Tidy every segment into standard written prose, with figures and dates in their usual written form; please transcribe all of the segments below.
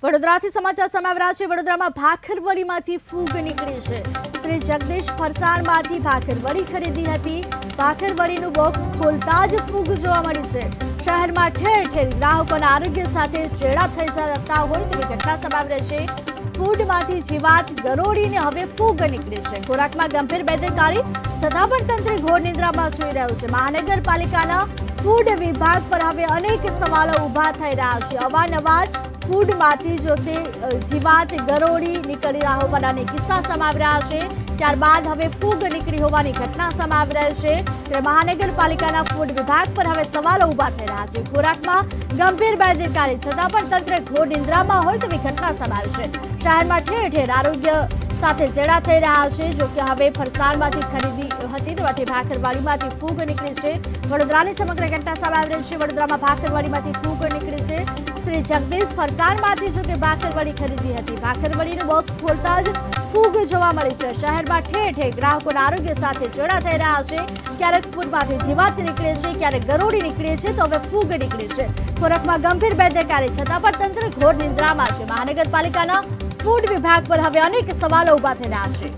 વડોદરાથી સમાચાર સામે આવી રહ્યા છે। વડોદરામાં ભાખરવડીમાંથી ફૂગ નીકળી છે। શ્રી જગદીશ ફરસાણમાંથી ભાખરવડી ખરીદી હતી। ભાખરવડીનું બોક્સ ખોલતા જ ફૂગ જોવા મળી છે। શહેરમાં ઠેર ઠેર ગ્રાહકોના આરોગ્ય સાથે ચેડા થઈ જતા હોય તેવી ઘટના સામે આવી રહી છે। ફૂડમાંથી જીવાત ગરોળીને હવે ફૂગ નીકળી છે। ખોરાકમાં ગંભીર બેદરકારી છતાં પણ તંત્ર ઘોર નિંદ્રામાં સૂઈ રહ્યું છે। મહાનગરપાલિકાના ફૂડ વિભાગ પર હવે અનેક સવાલો ઊભા થઈ રહ્યા છે। અવારનવાર ફૂડમાંથી જો કે જીવાત ગરોળી નીકળી હોવાના અનેક કિસ્સા સામે આવી રહ્યા છે। ત્યારબાદ હવે ફૂગ નીકળી હોવાની ઘટના સામે આવી રહી છે। ત્યારે મહાનગરપાલિકાના ફૂડ વિભાગ પર હવે સવાલો ઊભા થઈ રહ્યા છે। ખોરાકમાં ગંભીર બેદરકારી છતાં પણ તંત્ર ઘોર નિંદ્રામાં હોય તેવી ઘટના સામે આવી છે। શહેરમાં ઠેર ઠેર આરોગ્ય સાથે ચેડા થઈ રહ્યા છે। જો કે હવે ફરસાણમાંથી ખરીદી હતી તેમાંથી ભાખરવાડીમાંથી ફૂગ નીકળી છે। વડોદરાની સમગ્ર ઘટના સામે આવી રહી છે। વડોદરામાં ભાખરવાડીમાંથી ફૂગ નીકળી છે। શ્રી જગદીશ ફરસાણમાંથી જો કે ભાખરવડી ખરીદી હતી। ભાખરવડીનું બોક્સ ખોલતા જ ફૂગ જોવા મળી છે। શહેરમાં ઠેર ઠેર ગ્રાહકોના આરોગ્ય સાથે ચેડા થઈ રહ્યા છે। ક્યારેક ફૂડમાંથી જીવાત નીકળે છે, ક્યારેક ગરોળી નીકળે છે, તો હવે ફૂગ નીકળી છે। ખોરાકમાં ગંભીર બેદરકારી છતાં પણ તંત્ર ઘોર નિંદ્રામાં છે। મહાનગરપાલિકાના ફૂડ વિભાગ પર હવે અનેક સવાલો ઊભા થઈ રહ્યા છે।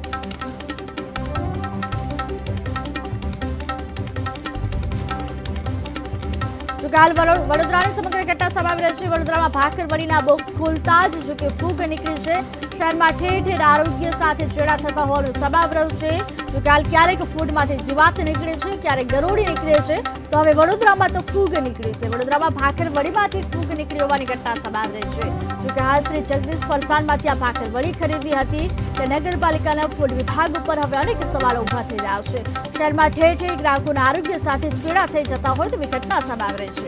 હાલ વડોદરાની સમગ્ર ઘટના સામે આવી રહી છે। વડોદરામાં ભાખરવડીના બોક્સ ખોલતા જ જો કે ફૂગ નીકળી છે। શહેરમાં ઠેર ઠેર આરોગ્ય સાથે ચેડા થતા હોવાનું સામે આવી રહ્યું છે। જો કે હાલ ક્યારેક ફૂડમાંથી જીવાત નીકળે છે, ક્યારેક ગરોળી નીકળે છે, તો હવે વડોદરામાં તો ફૂગ નીકળી છે। વડોદરામાં ભાખરવડીમાંથી ફૂગ નીકળી હોવાની ઘટના સામે આવી રહી છે। જો કે હાલ શ્રી જગદીશ ફરસાણમાંથી આ ભાખરવડી ખરીદી હતી તે નગરપાલિકાના ફૂડ વિભાગ ઉપર હવે અનેક સવાલો ઊભા થઈ રહ્યા છે। શહેરમાં ઠેર ઠેર ગ્રાહકોના આરોગ્ય સાથે ચેડા થઈ જતા હોય તેવી ઘટના સામે આવી રહી છે।